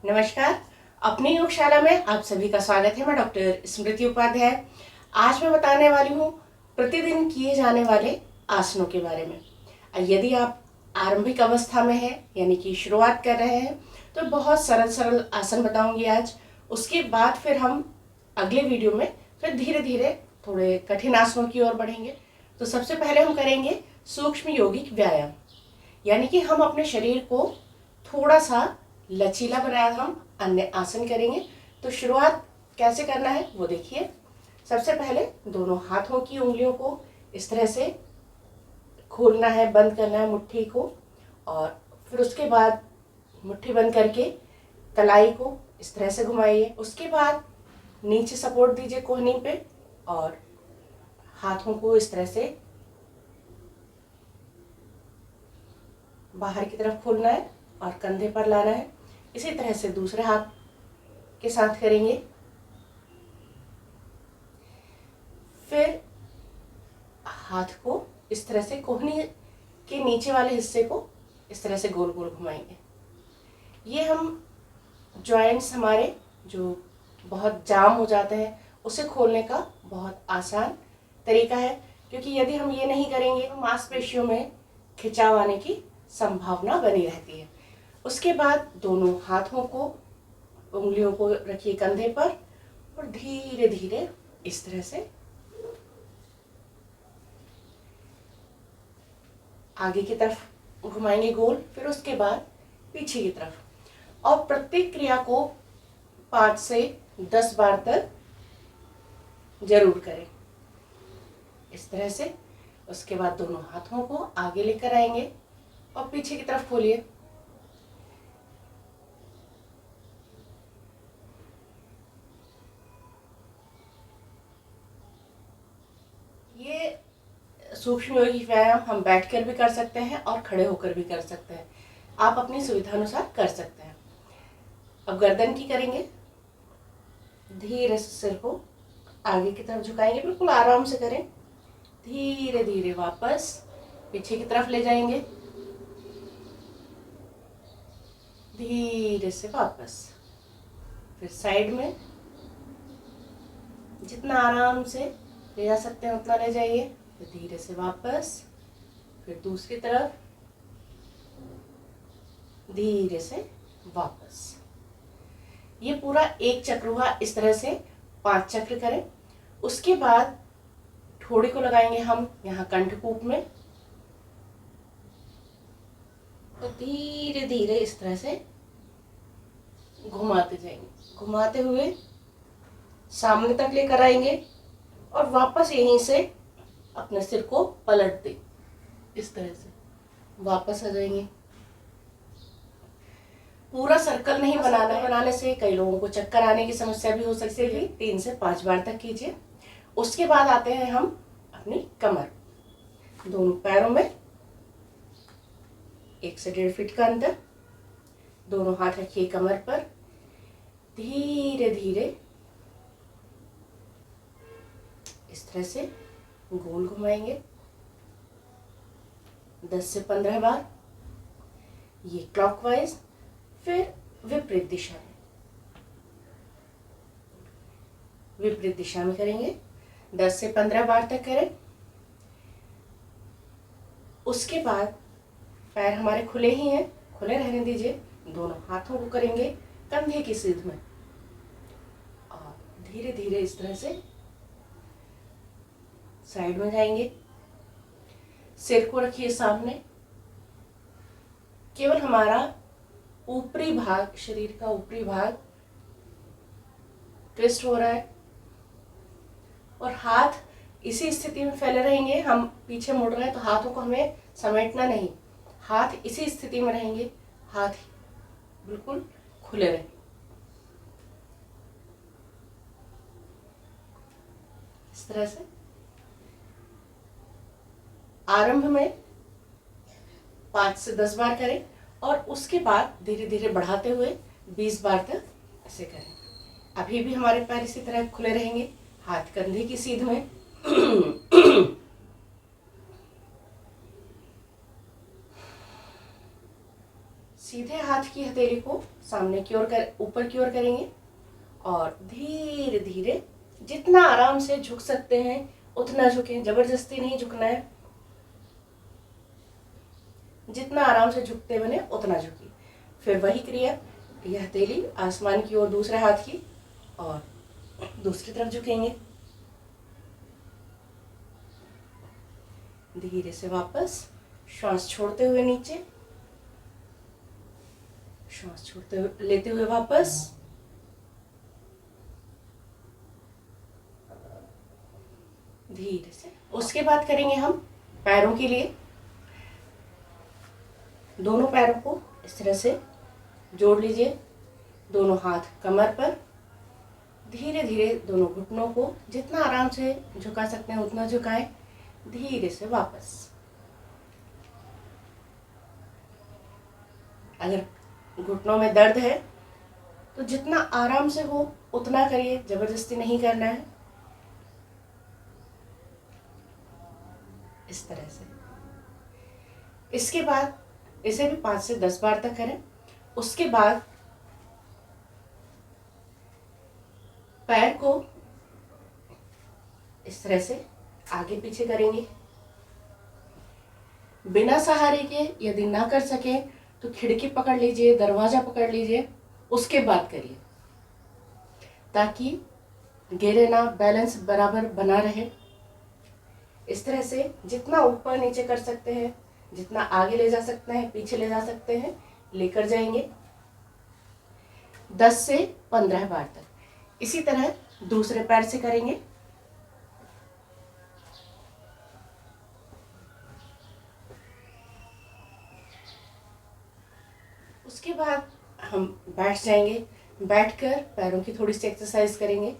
नमस्कार। अपनी योगशाला में आप सभी का स्वागत है। मैं डॉक्टर स्मृति उपाध्याय। आज मैं बताने वाली हूँ प्रतिदिन किए जाने वाले आसनों के बारे में। यदि आप आरंभिक अवस्था में हैं यानी कि शुरुआत कर रहे हैं तो बहुत सरल सरल आसन बताऊंगी आज। उसके बाद फिर हम अगले वीडियो में फिर धीरे धीरे थोड़े कठिन आसनों की ओर बढ़ेंगे। तो सबसे पहले हम करेंगे सूक्ष्म यौगिक व्यायाम, यानी कि हम अपने शरीर को थोड़ा सा लचीला बनाया हम अन्य आसन करेंगे। तो शुरुआत कैसे करना है वो देखिए। सबसे पहले दोनों हाथों की उंगलियों को इस तरह से खोलना है, बंद करना है मुट्ठी को, और फिर उसके बाद मुट्ठी बंद करके कलाई को इस तरह से घुमाइए। उसके बाद नीचे सपोर्ट दीजिए कोहनी पे, और हाथों को इस तरह से बाहर की तरफ खोलना है और कंधे पर लाना है। इसी तरह से दूसरे हाथ के साथ करेंगे। फिर हाथ को इस तरह से कोहनी के नीचे वाले हिस्से को इस तरह से गोल गोल घुमाएंगे। ये हम जॉइंट्स हमारे जो बहुत जाम हो जाते हैं उसे खोलने का बहुत आसान तरीका है, क्योंकि यदि हम ये नहीं करेंगे तो मांसपेशियों में खिंचाव आने की संभावना बनी रहती है। उसके बाद दोनों हाथों को, उंगलियों को रखिए कंधे पर और धीरे धीरे इस तरह से आगे की तरफ घुमाएंगे गोल, फिर उसके बाद पीछे की तरफ, और प्रत्येक क्रिया को 5 से 10 बार तक जरूर करें इस तरह से। उसके बाद दोनों हाथों को आगे लेकर आएंगे और पीछे की तरफ खोलिए। ये सूक्ष्म यौगिक व्यायाम हम बैठकर भी कर सकते हैं और खड़े होकर भी कर सकते हैं। आप अपनी सुविधा अनुसार कर सकते हैं। अब गर्दन की करेंगे। धीरे से सिर को आगे की तरफ झुकाएंगे, बिल्कुल आराम से करें। धीरे धीरे वापस पीछे की तरफ ले जाएंगे, धीरे से वापस, फिर साइड में जितना आराम से ले जा सकते हैं उतना ले जाइए, फिर धीरे से वापस, फिर दूसरी तरफ धीरे से वापस। ये पूरा एक चक्र हुआ। इस तरह से 5 चक्र करें। उसके बाद ठोड़ी को लगाएंगे हम यहाँ कंठकूप में, तो धीरे धीरे इस तरह से घुमाते जाएंगे, घुमाते हुए सामने तक लेकर आएंगे और वापस यहीं से अपने सिर को पलट दें। इस तरह से वापस आ जाएंगे। पूरा सर्कल नहीं बनाना है, बनाने से कई लोगों को चक्कर आने की समस्या भी हो सकती है। 3 से 5 बार तक कीजिए। उसके बाद आते हैं हम अपनी कमर। दोनों पैरों में 1 से 1.5 फीट का अंतर, दोनों हाथ रखिए कमर पर, धीरे धीरे इस तरह से गोल घुमाएंगे 10 से 15 बार, ये क्लॉकवाइज। फिर विपरीत दिशा में करेंगे। 10 से 15 बार तक करें। उसके बाद पैर हमारे खुले ही हैं, खुले रहने दीजिए। दोनों हाथों को करेंगे कंधे की सीध में, और धीरे धीरे इस तरह से साइड में जाएंगे। सिर को रखिए सामने। केवल हमारा ऊपरी भाग, शरीर का ऊपरी भाग ट्विस्ट हो रहा है, और हाथ इसी स्थिति में फैले रहेंगे। हम पीछे मुड़ रहे हैं तो हाथों को हमें समेटना नहीं, हाथ इसी स्थिति में रहेंगे, हाथ बिल्कुल खुले रहेंगे इस तरह से। आरंभ में 5 से 10 बार करें और उसके बाद धीरे धीरे बढ़ाते हुए 20 बार तक ऐसे करें। अभी भी हमारे पैर इसी तरह खुले रहेंगे, हाथ कंधे की सीध में। सीधे हाथ की हथेली को सामने की ओर ऊपर की ओर करेंगे और धीरे धीरे जितना आराम से झुक सकते हैं उतना झुकें, जबरदस्ती नहीं झुकना है, जितना आराम से झुकते बने उतना झुकिए। फिर वही क्रिया, यह हथेली आसमान की ओर दूसरे हाथ की और दूसरी तरफ झुकेंगे। धीरे से वापस श्वास छोड़ते हुए नीचे, श्वास छोड़ते हुए लेते हुए वापस, धीरे से। उसके बाद करेंगे हम पैरों के लिए। दोनों पैरों को इस तरह से जोड़ लीजिए, दोनों हाथ कमर पर, धीरे धीरे दोनों घुटनों को जितना आराम से झुका सकते हैं उतना झुकाएं, धीरे से वापस। अगर घुटनों में दर्द है तो जितना आराम से हो उतना करिए, जबरदस्ती नहीं करना है। इस तरह से। इसके बाद इसे भी 5 से 10 बार तक करें। उसके बाद पैर को इस तरह से आगे पीछे करेंगे, बिना सहारे के। यदि ना कर सके तो खिड़की पकड़ लीजिए, दरवाजा पकड़ लीजिए, उसके बाद करिए ताकि गिरे ना, बैलेंस बराबर बना रहे। इस तरह से जितना ऊपर नीचे कर सकते हैं, जितना आगे ले जा सकते हैं, पीछे ले जा सकते हैं, लेकर जाएंगे 10 से 15 बार तक। इसी तरह दूसरे पैर से करेंगे। उसके बाद हम बैठ जाएंगे, बैठकर पैरों की थोड़ी सी एक्सरसाइज करेंगे।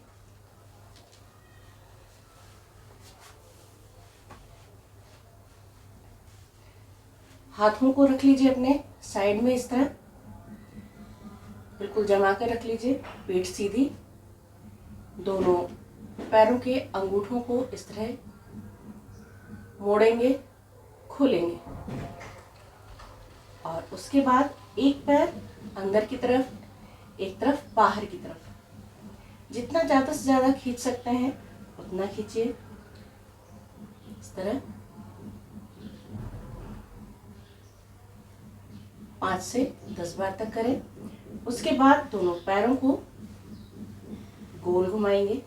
हाथों को रख लीजिए अपने साइड में, इस तरह बिल्कुल जमा कर रख लीजिए, पीठ सीधी। दोनों पैरों के अंगूठों को इस तरह मोड़ेंगे, खोलेंगे और उसके बाद एक पैर अंदर की तरफ, एक तरफ बाहर की तरफ। जितना ज़्यादा से ज़्यादा खींच सकते हैं उतना खींचिए, इस तरह 5 से 10 बार तक करें। उसके बाद दोनों पैरों को गोल घुमाएंगे,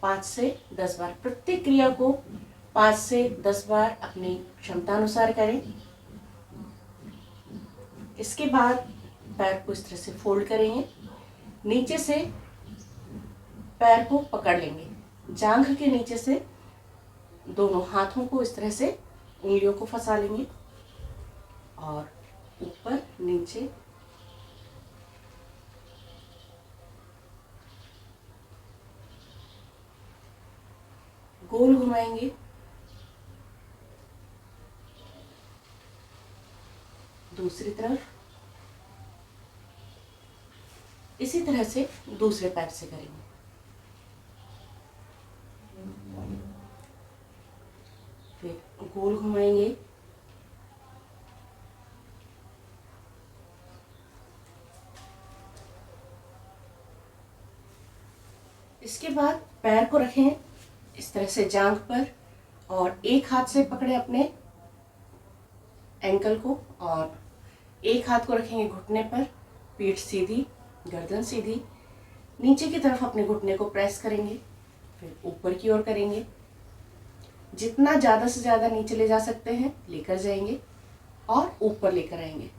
पाँच से 10 बार। प्रत्येक क्रिया को 5 से 10 बार अपनी क्षमता अनुसार करें। इसके बाद पैर को इस तरह से फोल्ड करेंगे, नीचे से पैर को पकड़ लेंगे, जांघ के नीचे से दोनों हाथों को इस तरह से उंगलियों को फंसा लेंगे और ऊपर नीचे गोल घुमाएंगे। दूसरी तरफ इसी तरह से दूसरे पैर से करेंगे। फिर गोल घुमाएंगे, इसके बाद पैर को रखें इस तरह से जांघ पर और एक हाथ से पकड़े अपने एंकल को और एक हाथ को रखेंगे घुटने पर, पीठ सीधी, गर्दन सीधी, नीचे की तरफ अपने घुटने को प्रेस करेंगे, फिर ऊपर की ओर करेंगे। जितना ज़्यादा से ज़्यादा नीचे ले जा सकते हैं लेकर जाएंगे और ऊपर लेकर आएंगे।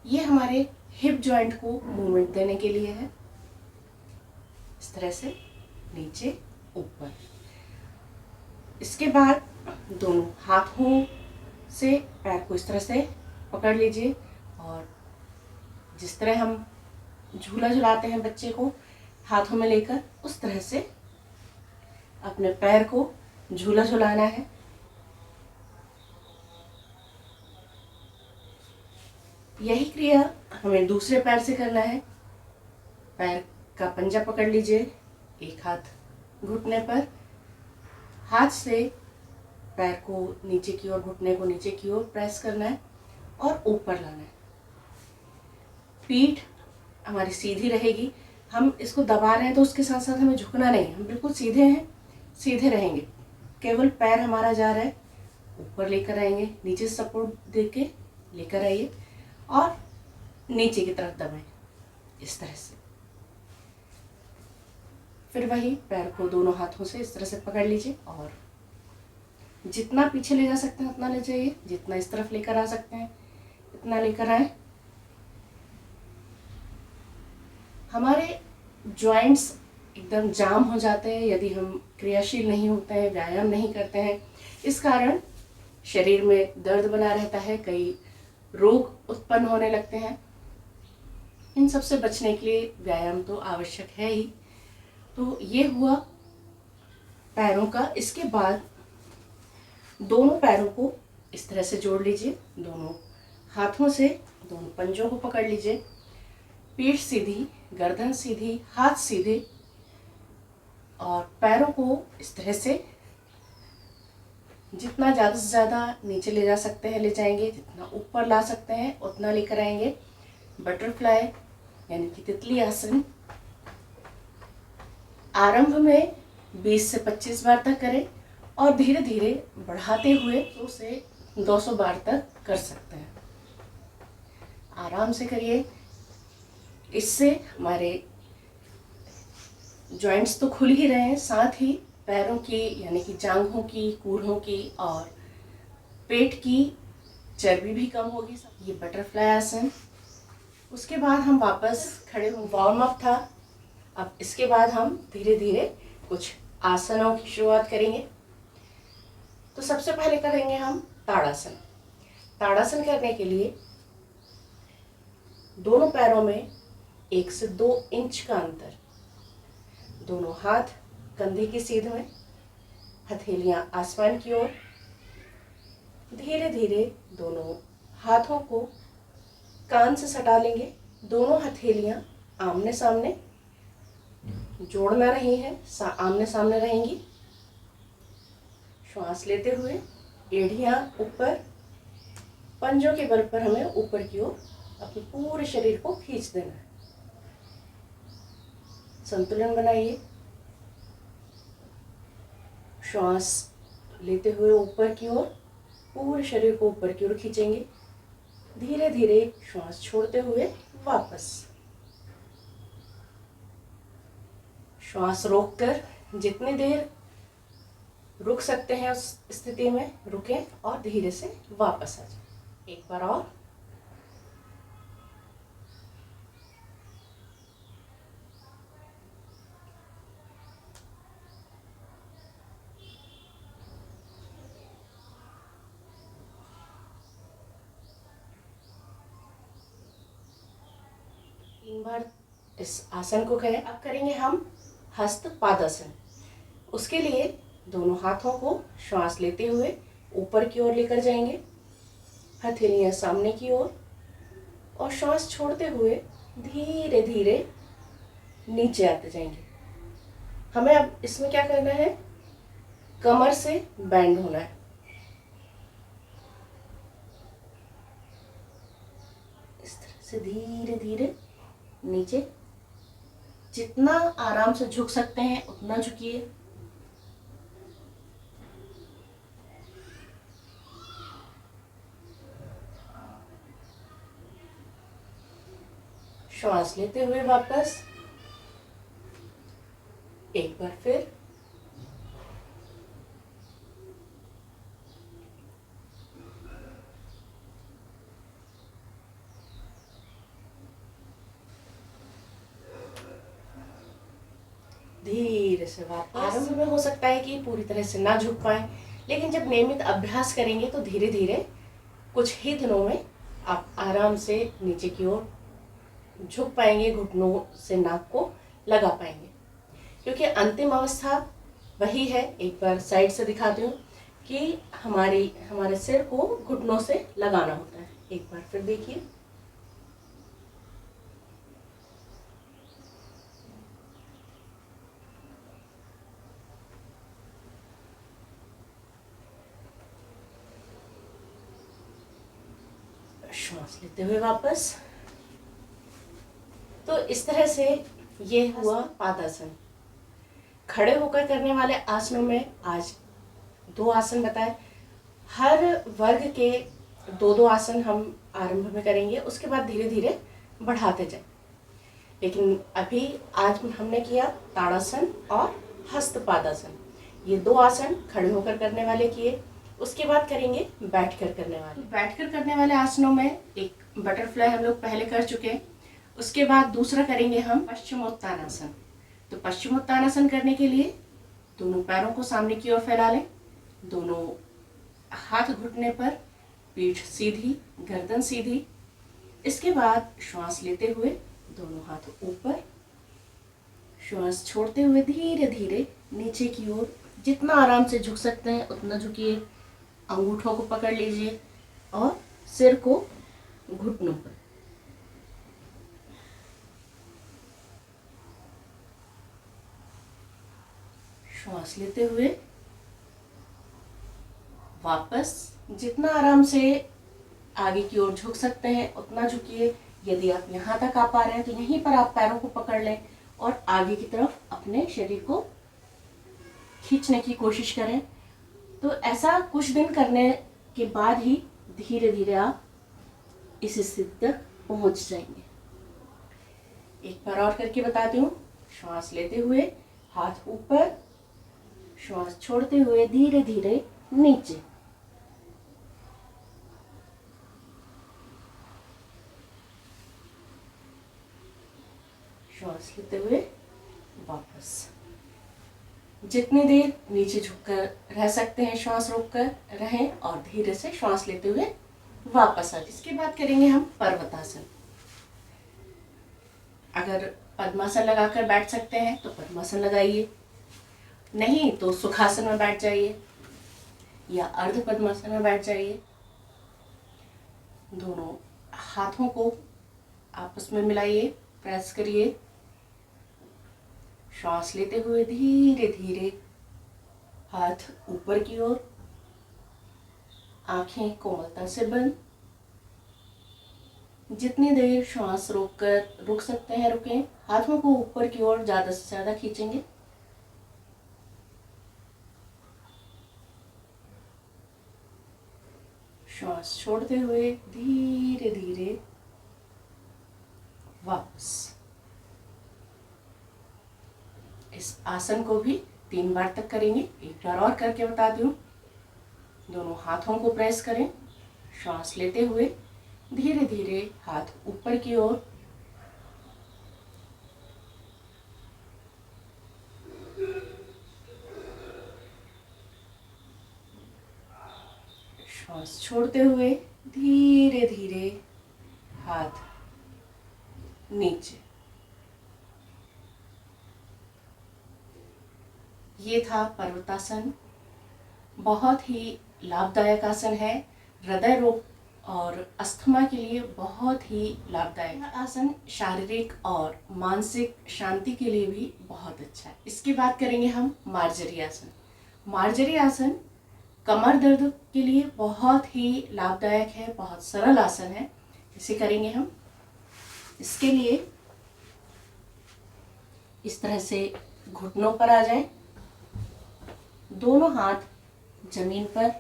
ये हमारे हिप जॉइंट को मूवमेंट देने के लिए है। इस तरह से नीचे ऊपर। इसके बाद दोनों हाथों से पैर को इस तरह से पकड़ लीजिए और जिस तरह हम झूला झुलाते हैं बच्चे को हाथों में लेकर, उस तरह से अपने पैर को झूला झुलाना है। यही क्रिया हमें दूसरे पैर से करना है। पैर का पंजा पकड़ लीजिए, एक हाथ घुटने पर, हाथ से पैर को नीचे की ओर, घुटने को नीचे की ओर प्रेस करना है और ऊपर लाना है। पीठ हमारी सीधी रहेगी। हम इसको दबा रहे हैं तो उसके साथ साथ हमें झुकना नहीं, हम बिल्कुल सीधे हैं, सीधे रहेंगे। केवल पैर हमारा जा रहा है, ऊपर लेकर आएंगे, नीचे सपोर्ट देके लेकर आइए और नीचे की तरफ दबाएं इस तरह से। फिर वही पैर को दोनों हाथों से इस तरह से पकड़ लीजिए और जितना पीछे ले जा सकते हैं उतना ले जाइए, जितना इस तरफ लेकर आ सकते हैं इतना लेकर आए। हमारे जॉइंट्स एकदम जाम हो जाते हैं यदि हम क्रियाशील नहीं होते हैं, व्यायाम नहीं करते हैं। इस कारण शरीर में दर्द बना रहता है, कई रोग उत्पन्न होने लगते हैं। इन सब से बचने के लिए व्यायाम तो आवश्यक है ही। तो ये हुआ पैरों का। इसके बाद दोनों पैरों को इस तरह से जोड़ लीजिए, दोनों हाथों से दोनों पंजों को पकड़ लीजिए। पीठ सीधी, गर्दन सीधी, हाथ सीधे और पैरों को इस तरह से जितना ज़्यादा से ज़्यादा नीचे ले जा सकते हैं ले जाएंगे, जितना ऊपर ला सकते हैं उतना लेकर आएंगे। बटरफ्लाई यानी कि तितली आसन आरंभ में 20 से 25 बार तक करें और धीरे धीरे बढ़ाते हुए 100 से 200 बार तक कर सकते हैं। आराम से करिए। इससे हमारे जॉइंट्स तो खुल ही रहे हैं, साथ ही पैरों की यानी कि जांघों की, कूल्हों की और पेट की चर्बी भी कम होगी। ये बटरफ्लाई आसन। उसके बाद हम वापस खड़े हो, वार्म अप था। अब इसके बाद हम धीरे धीरे कुछ आसनों की शुरुआत करेंगे। तो सबसे पहले करेंगे हम ताड़ासन। ताड़ासन करने के लिए दोनों पैरों में 1 से 2 इंच का अंतर, दोनों हाथ कंधे की सीध में, हथेलियां आसमान की ओर। धीरे धीरे दोनों हाथों को कान से सटा लेंगे, दोनों हथेलियां आमने सामने, जोड़ ना रही हैं, आमने सामने रहेंगी। श्वास लेते हुए एड़ियां ऊपर, पंजों के बल पर हमें ऊपर की ओर अपने पूरे शरीर को खींच देना है। संतुलन बनाइए। श्वास लेते हुए ऊपर की ओर, पूरे शरीर को ऊपर की ओर खींचेंगे। धीरे धीरे श्वास छोड़ते हुए वापस। श्वास रोककर जितनी देर रुक सकते हैं उस स्थिति में रुकें और धीरे से वापस आ जाएं। एक बार और। तीन बार इस आसन को करें। अब करेंगे हम हस्त पादासन। उसके लिए दोनों हाथों को श्वास लेते हुए ऊपर की ओर लेकर जाएंगे, हथेलियां सामने की ओर, और श्वास छोड़ते हुए धीरे धीरे नीचे आते जाएंगे। हमें अब इसमें क्या करना है, कमर से बैंड होना है। इस तरह से धीरे धीरे नीचे, जितना आराम से झुक सकते हैं उतना झुकिए। श्वास लेते हुए वापस एक बार फिर। धीरे से वापस। आरंभ में हो सकता है कि पूरी तरह से ना झुक पाए, लेकिन जब नियमित अभ्यास करेंगे तो धीरे धीरे कुछ ही दिनों में आप आराम से नीचे की ओर झुक पाएंगे, घुटनों से नाक को लगा पाएंगे। क्योंकि अंतिम अवस्था वही है, एक बार साइड से दिखाती हूँ कि हमारे सिर को घुटनों से लगाना होता है। एक बार फिर देखिए। श्वास लेते हुए वापस। तो इस तरह से ये हुआ पादासन। खड़े होकर करने वाले आसनों में आज 2 आसन बताए। हर वर्ग के 2-2 आसन हम आरंभ में करेंगे, उसके बाद धीरे धीरे बढ़ाते जाएं। लेकिन अभी आज हमने किया ताड़ासन और हस्तपादासन। ये 2 आसन खड़े होकर करने वाले किए। उसके बाद करेंगे बैठकर करने वाले। बैठकर करने वाले आसनों में एक बटरफ्लाई हम लोग पहले कर चुके। उसके बाद दूसरा करेंगे हम पश्चिमोत्तानासन। तो पश्चिमोत्तानासन करने के लिए दोनों पैरों को सामने की ओर फैला लें, दोनों हाथ घुटने पर, पीठ सीधी, गर्दन सीधी। इसके बाद श्वास लेते हुए दोनों हाथ ऊपर, श्वास छोड़ते हुए धीरे धीरे नीचे की ओर। जितना आराम से झुक सकते हैं उतना झुकिए, अंगूठों को पकड़ लीजिए और सिर को घुटनों पर। श्वास लेते हुए वापस जितना आराम से आगे की ओर झुक सकते हैं उतना झुकिए। यदि आप यहाँ तक आ पा रहे हैं तो यहीं पर आप पैरों को पकड़ लें और आगे की तरफ अपने शरीर को खींचने की कोशिश करें। तो ऐसा कुछ दिन करने के बाद ही धीरे धीरे आप इस स्थिति तक पहुंच जाएंगे। एक बार और करके बताती हूँ। श्वास लेते हुए हाथ ऊपर, श्वास छोड़ते हुए धीरे धीरे नीचे। श्वास लेते हुए वापस। जितनी देर नीचे झुककर रह सकते हैं श्वास रोककर रहें और धीरे से श्वास लेते हुए वापस आ जाए। इसके बाद करेंगे हम पर्वतासन। अगर पद्मासन लगाकर बैठ सकते हैं तो पद्मासन लगाइए, नहीं तो सुखासन में बैठ जाइए या अर्ध पद्मासन में बैठ जाइए। दोनों हाथों को आपस में मिलाइए, प्रेस करिए। श्वास लेते हुए धीरे धीरे हाथ ऊपर की ओर, आंखें कोमलता से बंद। जितनी देर श्वास रुक सकते हैं रुकें। हाथों को ऊपर की ओर ज्यादा से ज्यादा खींचेंगे। श्वास छोड़ते हुए धीरे धीरे वापस। इस आसन को भी 3 बार तक करेंगे। एक बार और करके बताती हूँ। दोनों हाथों को प्रेस करें, श्वास लेते हुए धीरे धीरे हाथ ऊपर की ओर, श्वास छोड़ते हुए धीरे धीरे हाथ नीचे। ये था पर्वतासन। बहुत ही लाभदायक आसन है। हृदय रोग और अस्थमा के लिए बहुत ही लाभदायक आसन, शारीरिक और मानसिक शांति के लिए भी बहुत अच्छा है। इसके बाद करेंगे हम मार्जरी आसन। मार्जरी आसन कमर दर्द के लिए बहुत ही लाभदायक है, बहुत सरल आसन है। इसे करेंगे हम। इसके लिए इस तरह से घुटनों पर आ जाएं, दोनों हाथ जमीन पर,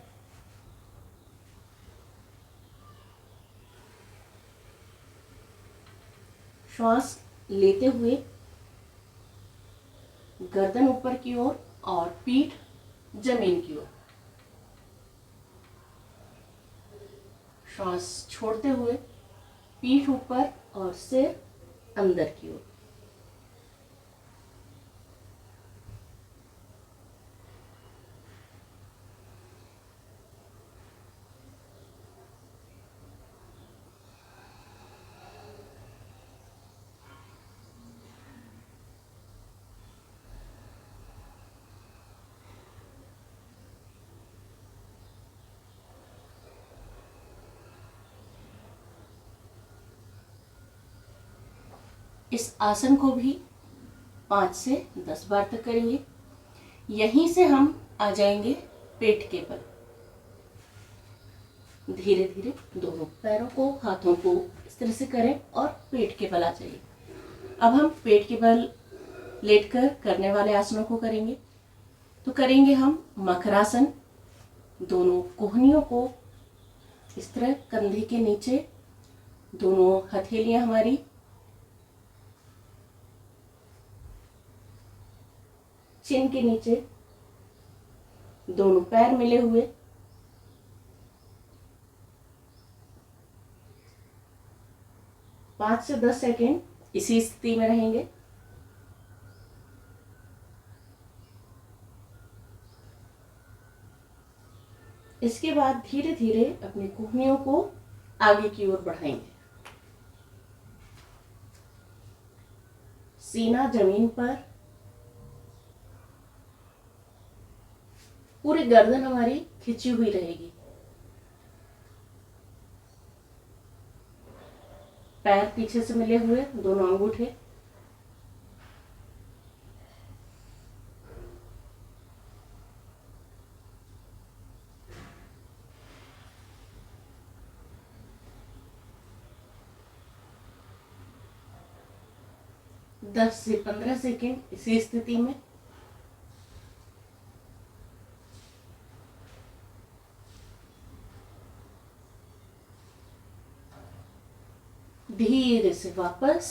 श्वास लेते हुए गर्दन ऊपर की ओर और पीठ जमीन की ओर। श्वास छोड़ते हुए पीठ ऊपर और सिर अंदर की ओर। इस आसन को भी 5 से 10 बार तक करेंगे। यहीं से हम आ जाएंगे पेट के बल। धीरे धीरे दोनों पैरों को, हाथों को इस तरह से करें और पेट के बल आ जाइए। अब हम पेट के बल लेटकर करने वाले आसनों को करेंगे। तो करेंगे हम मकरासन। दोनों कोहनियों को इस तरह कंधे के नीचे, दोनों हथेलियां हमारी चिन के नीचे, दोनों पैर मिले हुए, 5 से 10 सेकेंड इसी स्थिति में रहेंगे। इसके बाद धीरे धीरे अपनी कोहनियों को आगे की ओर बढ़ाएंगे। सीना जमीन पर, पूरी गर्दन हमारी खिंची हुई रहेगी। पैर पीछे से मिले हुए, दोनों अंगूठे। दस से 15 सेकेंड इसी स्थिति में। धीरे से वापस।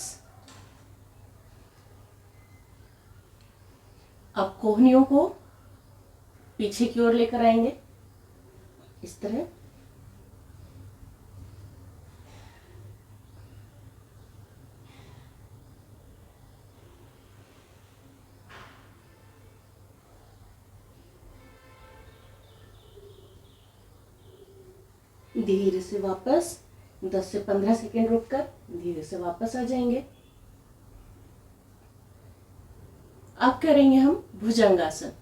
अब कोहनियों को पीछे की ओर लेकर आएंगे इस तरह। धीरे से वापस 10 से 15 सेकेंड रुककर धीरे से वापस आ जाएंगे। अब करेंगे हम भुजंगासन।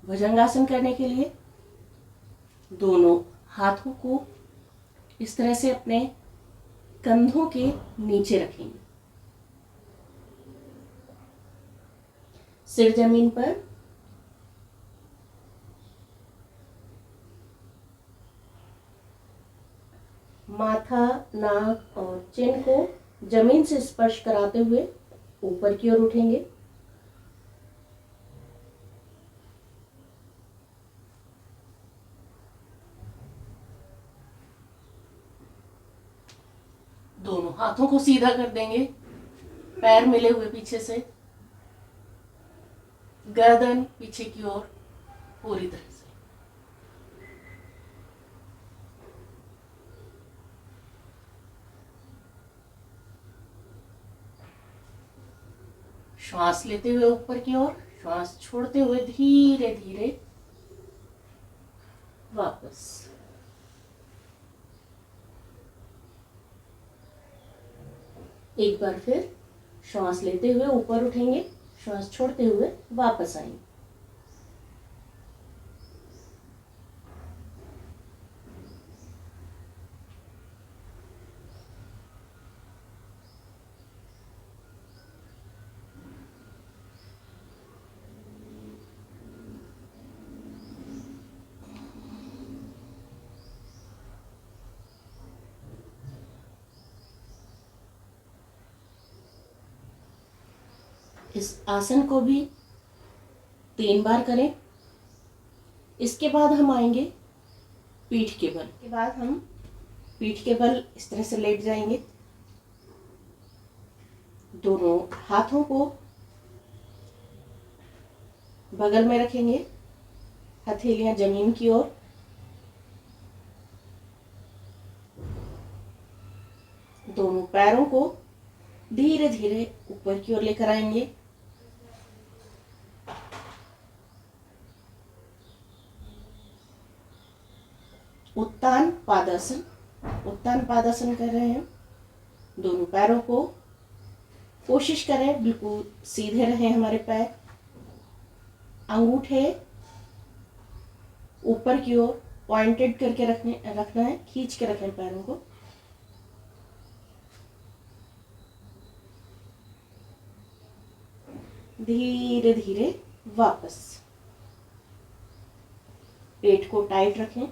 भुजंगासन करने के लिए दोनों हाथों को इस तरह से अपने कंधों के नीचे रखेंगे, सिर जमीन पर। माथा, नाक और चिन को जमीन से स्पर्श कराते हुए ऊपर की ओर उठेंगे। दोनों हाथों को सीधा कर देंगे, पैर मिले हुए पीछे से, गर्दन पीछे की ओर पूरी तरह से। श्वास लेते हुए ऊपर की ओर, श्वास छोड़ते हुए धीरे धीरे वापस। एक बार फिर श्वास लेते हुए ऊपर उठेंगे, श्वास छोड़ते हुए वापस आएंगे। इस आसन को भी 3 बार करें। इसके बाद हम आएंगे पीठ के बल। के बाद हम पीठ के बल इस तरह से लेट जाएंगे। दोनों हाथों को बगल में रखेंगे, हथेलियां जमीन की ओर। दोनों पैरों को धीरे धीरे ऊपर की ओर लेकर आएंगे। उत्तान पादासन। उत्तान पादासन कर रहे हैं। दोनों पैरों को कोशिश करें बिल्कुल सीधे रहें हमारे पैर। अंगूठे ऊपर की ओर पॉइंटेड करके रखना है, खींच के रखें पैरों को। धीरे धीरे वापस। पेट को टाइट रखें।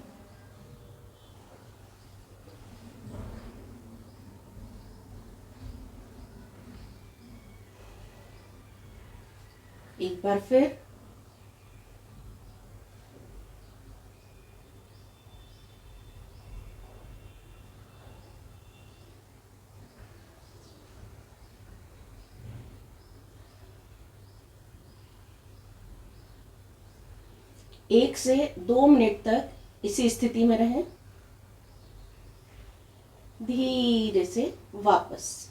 एक बार फिर। एक से 2 मिनट तक इसी स्थिति में रहें। धीरे से वापस।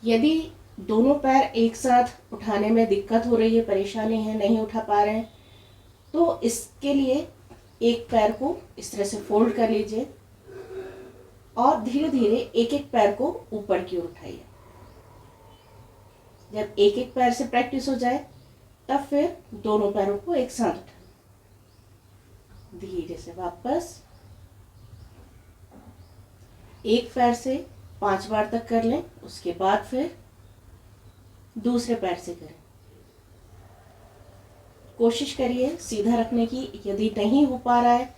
यदि दोनों पैर एक साथ उठाने में दिक्कत हो रही है, परेशानी है, नहीं उठा पा रहे हैं, तो इसके लिए एक पैर को इस तरह से फोल्ड कर लीजिए और धीरे धीरे एक एक पैर को ऊपर की ओर उठाइए। जब एक एक पैर से प्रैक्टिस हो जाए तब फिर दोनों पैरों को एक साथ उठाएं। धीरे से वापस। एक पैर से 5 बार तक कर लें, उसके बाद फिर दूसरे पैर से करें। कोशिश करिए सीधा रखने की। यदि नहीं हो पा रहा है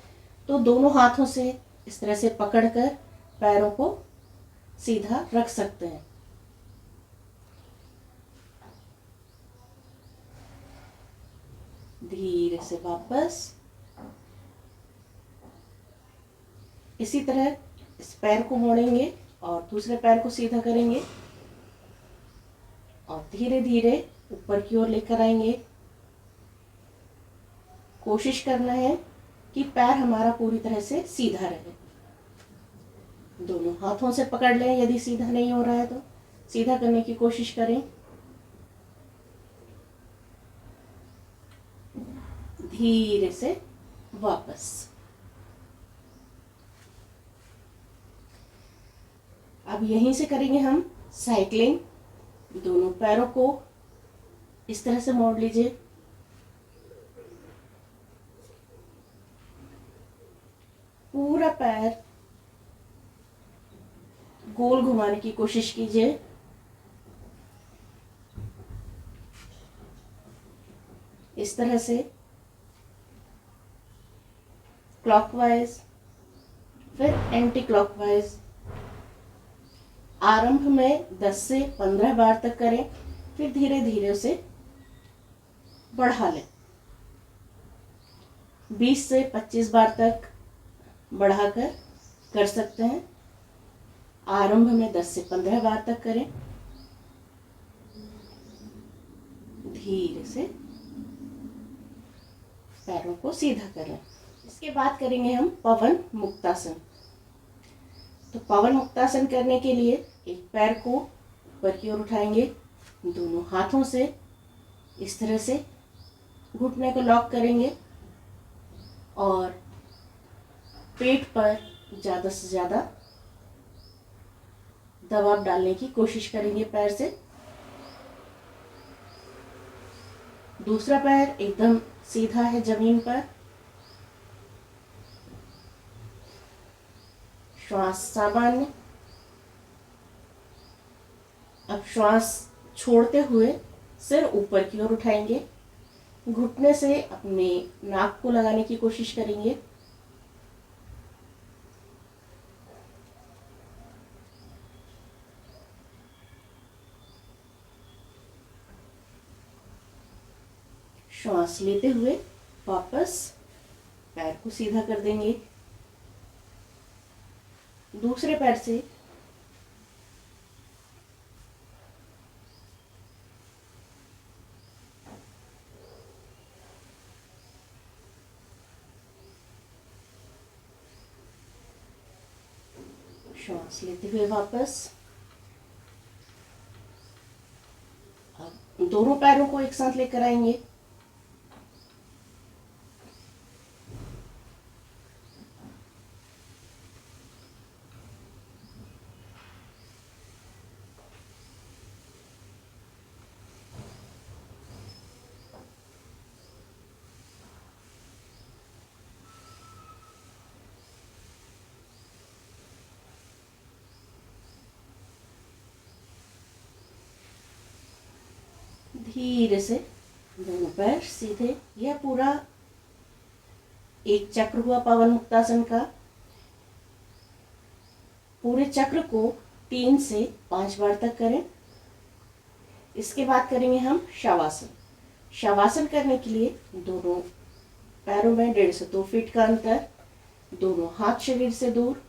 तो दोनों हाथों से इस तरह से पकड़कर पैरों को सीधा रख सकते हैं। धीरे से वापस। इसी तरह इस पैर को मोड़ेंगे और दूसरे पैर को सीधा करेंगे और धीरे धीरे ऊपर की ओर लेकर आएंगे। कोशिश करना है कि पैर हमारा पूरी तरह से सीधा रहे। दोनों हाथों से पकड़ लें। यदि सीधा नहीं हो रहा है तो सीधा करने की कोशिश करें। धीरे से वापस। अब यहीं से करेंगे हम साइकिलिंग। दोनों पैरों को इस तरह से मोड़ लीजिए। पूरा पैर गोल घुमाने की कोशिश कीजिए। इस तरह से क्लॉकवाइज, फिर एंटी क्लॉकवाइज। आरंभ में 10 से 15 बार तक करें, फिर धीरे धीरे उसे बढ़ा लें। 20 से 25 बार तक बढ़ाकर कर सकते हैं। आरंभ में 10 से 15 बार तक करें। धीरे से पैरों को सीधा करें। इसके बाद करेंगे हम पवन मुक्तासन। तो पवन मुक्तासन करने के लिए एक पैर को ऊपर की ओर उठाएंगे, दोनों हाथों से इस तरह से घुटने को लॉक करेंगे और पेट पर ज़्यादा से ज़्यादा दबाव डालने की कोशिश करेंगे पैर से। दूसरा पैर एकदम सीधा है जमीन पर। श्वास सामान्य। अब श्वास छोड़ते हुए सिर ऊपर की ओर उठाएंगे, घुटने से अपने नाक को लगाने की कोशिश करेंगे। श्वास लेते हुए वापस पैर को सीधा कर देंगे। दूसरे पैर से श्वास लेते हुए वापस। अब दोनों पैरों को एक साथ लेकर आएंगे। धीरे से दोनों पैर सीधे। यह पूरा एक चक्र हुआ पवन मुक्तासन का। पूरे चक्र को 3 से 5 बार तक करें। इसके बाद करेंगे हम शवासन। शवासन करने के लिए दोनों पैरों में 1.5 से 2 फीट का अंतर, दोनों हाथ शरीर से दूर,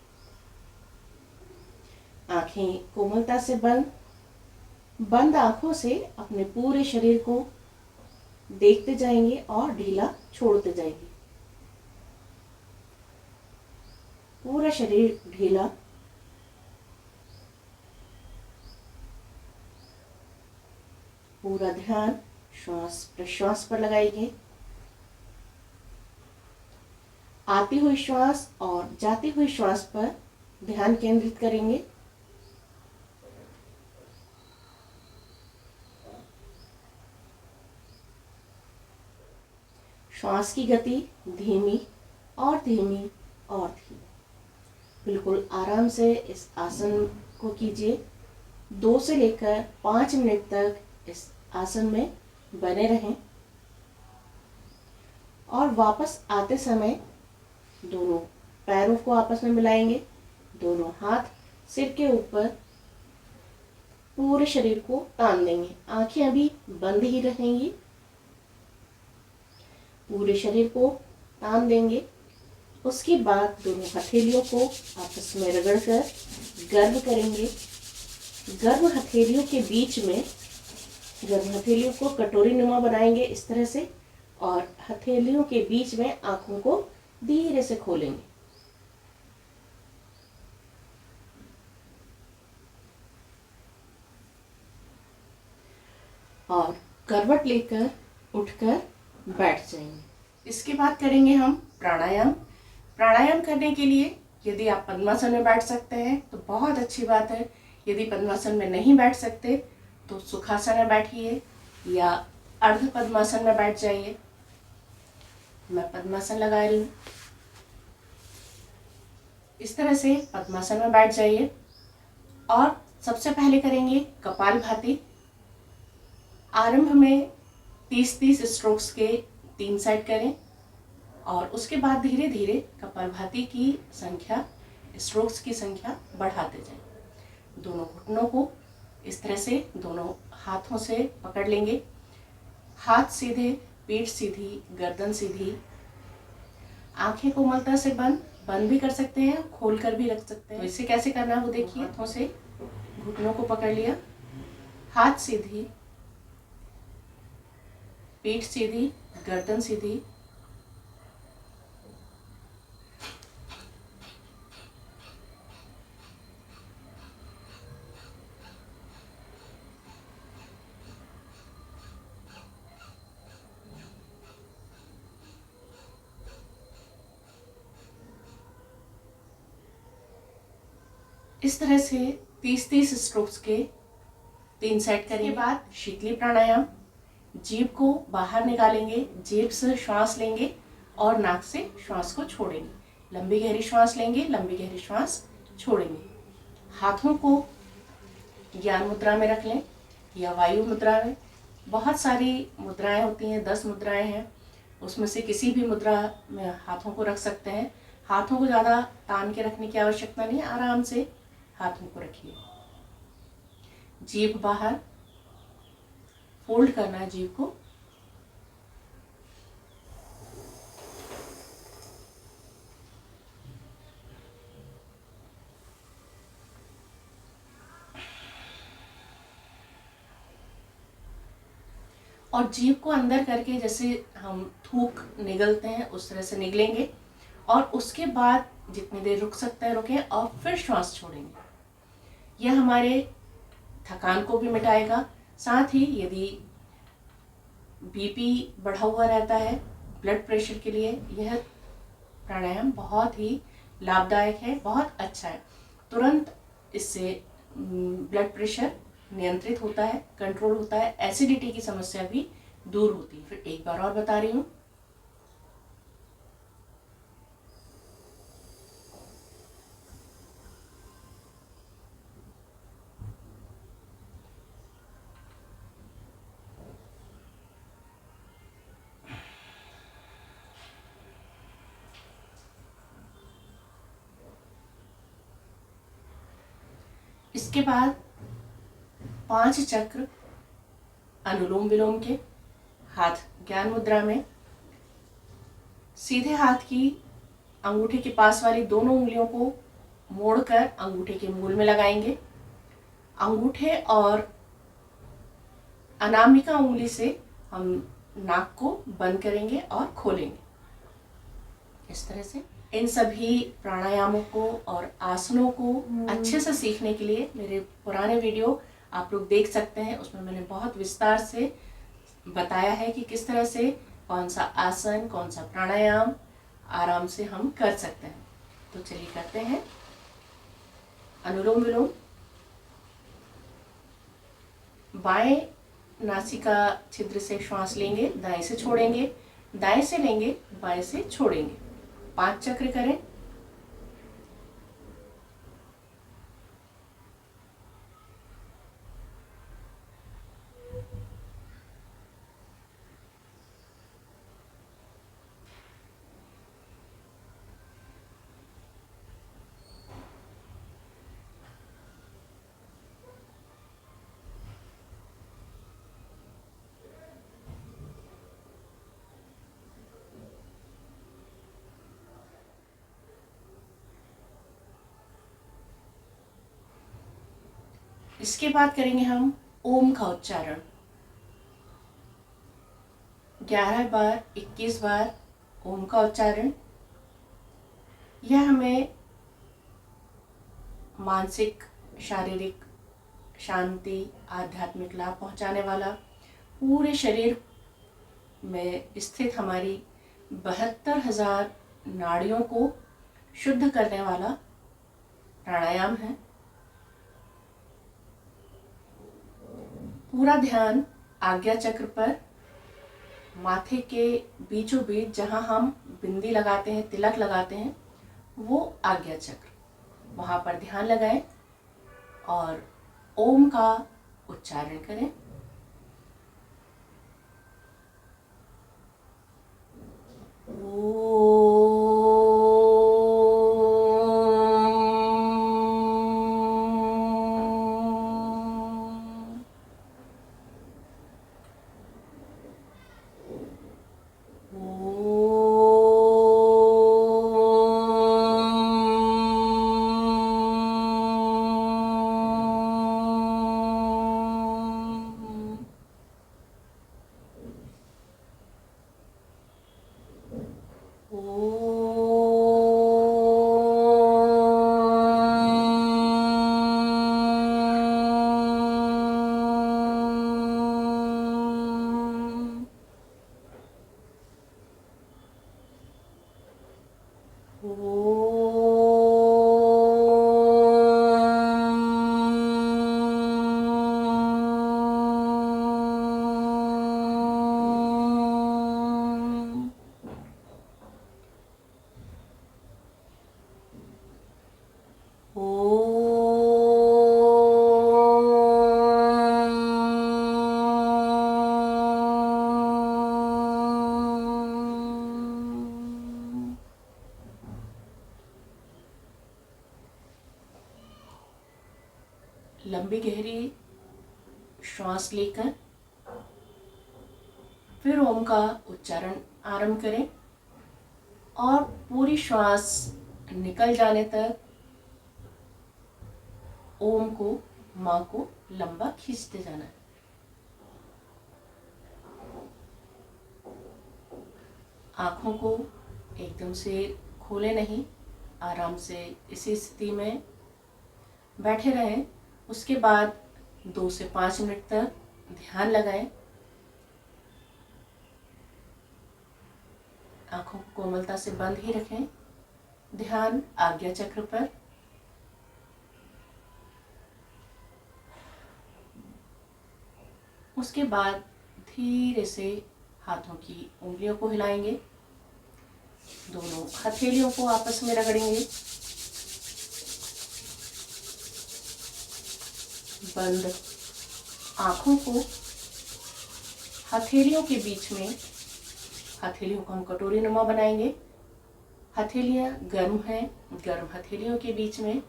आंखें कोमलता से बंद। बंद आंखों से अपने पूरे शरीर को देखते जाएंगे और ढीला छोड़ते जाएंगे। पूरा शरीर ढीला। पूरा ध्यान श्वास प्रश्वास पर लगाएंगे। आती हुई श्वास और जाती हुई श्वास पर ध्यान केंद्रित करेंगे। श्वास की गति धीमी और धीमी और धीमी। बिल्कुल आराम से इस आसन को कीजिए। 2 से लेकर 5 मिनट तक इस आसन में बने रहें और वापस आते समय दोनों पैरों को आपस में मिलाएंगे। दोनों हाथ सिर के ऊपर, पूरे शरीर को तान देंगे। आंखें अभी बंद ही रहेंगी। पूरे शरीर को तान देंगे। उसके बाद दोनों हथेलियों को आपस में रगड़कर गर्म करेंगे। गर्म हथेलियों के बीच में, गर्म हथेलियों को कटोरी नुमा बनाएंगे इस तरह से, और हथेलियों के बीच में आंखों को धीरे से खोलेंगे। और करवट लेकर उठकर बैठ जाएंगे। इसके बाद करेंगे हम प्राणायाम। प्राणायाम करने के लिए यदि आप पद्मासन में बैठ सकते हैं तो बहुत अच्छी बात है। यदि पद्मासन में नहीं बैठ सकते तो सुखासन में बैठिए या अर्ध पद्मासन में बैठ जाइए। मैं पद्मासन लगा रही हूँ। इस तरह से पद्मासन में बैठ जाइए और सबसे पहले करेंगे कपालभाति। आरंभ में 30-30 स्ट्रोक्स के 3 सेट करें और उसके बाद धीरे धीरे कपालभाति की संख्या, स्ट्रोक्स की संख्या बढ़ाते जाएं। दोनों घुटनों को इस तरह से दोनों हाथों से पकड़ लेंगे। हाथ सीधे, पीठ सीधी, गर्दन सीधी। आंखें कोमलता से बंद भी कर सकते हैं, खोल कर भी रख सकते हैं। तो इसे कैसे करना है वो देखिए। हाथों से घुटनों को पकड़ लिया, हाथ सीधी, पीठ सीधी, गर्दन सीधी। इस तरह से 30-30 स्ट्रोक्स के 3 सेट करेंगे। के बाद शीतली प्राणायाम। जीभ को बाहर निकालेंगे, जीभ से श्वास लेंगे और नाक से श्वास को छोड़ेंगे। लंबी गहरी श्वास लेंगे, लंबी गहरी श्वास छोड़ेंगे। हाथों को ज्ञान मुद्रा में रख लें या वायु मुद्रा में। बहुत सारी मुद्राएं होती हैं, 10 मुद्राएं हैं, उसमें से किसी भी मुद्रा में हाथों को रख सकते हैं। हाथों को ज़्यादा तान के रखने की आवश्यकता नहीं है, आराम से हाथों को रखिए। जीभ बाहर, फोल्ड करना है जीभ को। और जीभ को अंदर करके जैसे हम थूक निगलते हैं उस तरह से निगलेंगे और उसके बाद जितनी देर रुक सकते हैं रुकें और फिर श्वास छोड़ेंगे। यह हमारे थकान को भी मिटाएगा। साथ ही यदि बीपी बढ़ा हुआ रहता है, ब्लड प्रेशर के लिए यह प्राणायाम बहुत ही लाभदायक है, बहुत अच्छा है। तुरंत इससे ब्लड प्रेशर नियंत्रित होता है, कंट्रोल होता है, एसिडिटी की समस्या भी दूर होती है। फिर एक बार और बता रही हूँ। इसके बाद 5 चक्र अनुलोम विलोम के, हाथ ज्ञान मुद्रा में। सीधे हाथ की अंगूठे के पास वाली दोनों उंगलियों को मोड़कर अंगूठे के मूल में लगाएंगे। अंगूठे और अनामिका उंगली से हम नाक को बंद करेंगे और खोलेंगे इस तरह से। इन सभी प्राणायामों को और आसनों को अच्छे से सीखने के लिए मेरे पुराने वीडियो आप लोग देख सकते हैं। उसमें मैंने बहुत विस्तार से बताया है कि किस तरह से कौन सा आसन, कौन सा प्राणायाम आराम से हम कर सकते हैं। तो चलिए करते हैं अनुलोम विलोम। बाएं नासिका छिद्र से श्वास लेंगे, दाएं से छोड़ेंगे, दाएं से लेंगे, बाएं से छोड़ेंगे। 5 चक्र करें। इसके बाद करेंगे हम ओम का उच्चारण। 11 बार, 21 बार ओम का उच्चारण। यह हमें मानसिक, शारीरिक शांति, आध्यात्मिक लाभ पहुंचाने वाला, पूरे शरीर में स्थित हमारी 72,000 नाड़ियों को शुद्ध करने वाला प्राणायाम है। पूरा ध्यान आज्ञा चक्र पर, माथे के बीचों बीच जहाँ हम बिंदी लगाते हैं, तिलक लगाते हैं, वो आज्ञा चक्र, वहाँ पर ध्यान लगाएं और ओम का उच्चारण करें। लंबी गहरी श्वास लेकर फिर ओम का उच्चारण आरंभ करें और पूरी श्वास निकल जाने तक ओम को, माँ को लंबा खींचते जाना है। आँखों को एकदम से खोले नहीं, आराम से इसी स्थिति में बैठे रहें। उसके बाद 2 से 5 मिनट तक ध्यान लगाएं। आँखों को कोमलता से बंद ही रखें। ध्यान आज्ञा चक्र पर। उसके बाद धीरे से हाथों की उंगलियों को हिलाएंगे, दोनों हथेलियों को आपस में रगड़ेंगे। बंद आँखों को हथेलियों के बीच में, हथेलियों को हम कटोरी नुमा बनाएंगे। हथेलियाँ गर्म हैं, गर्म हथेलियों के बीच में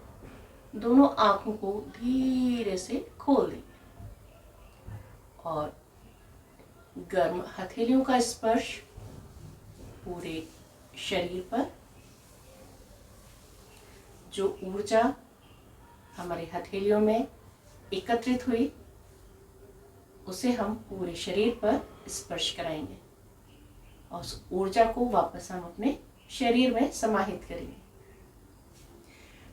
दोनों आंखों को धीरे से खोल देंगे और गर्म हथेलियों का स्पर्श पूरे शरीर पर। जो ऊर्जा हमारे हथेलियों में एकत्रित हुई उसे हम पूरे शरीर पर स्पर्श कराएंगे और उस ऊर्जा को वापस हम अपने शरीर में समाहित करेंगे।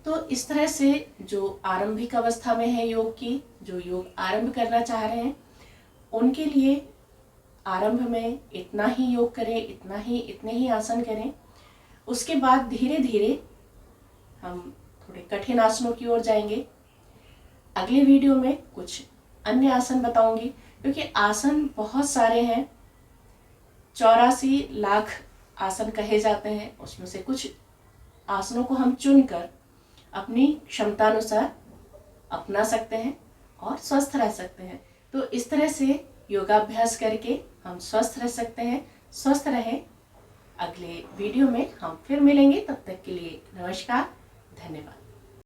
तो इस तरह से जो आरंभिक अवस्था में है योग की, जो योग आरंभ करना चाह रहे हैं, उनके लिए आरंभ में इतना ही योग करें, इतने ही आसन करें। उसके बाद धीरे धीरे हम थोड़े कठिन आसनों की ओर जाएंगे। अगले वीडियो में कुछ अन्य आसन बताऊंगी, क्योंकि आसन बहुत सारे हैं। 84 लाख आसन कहे जाते हैं। उसमें से कुछ आसनों को हम चुनकर अपनी क्षमता अनुसार अपना सकते हैं और स्वस्थ रह सकते हैं। तो इस तरह से योगाभ्यास करके हम स्वस्थ रह सकते हैं। स्वस्थ रहें। अगले वीडियो में हम फिर मिलेंगे। तब तक के लिए नमस्कार, धन्यवाद।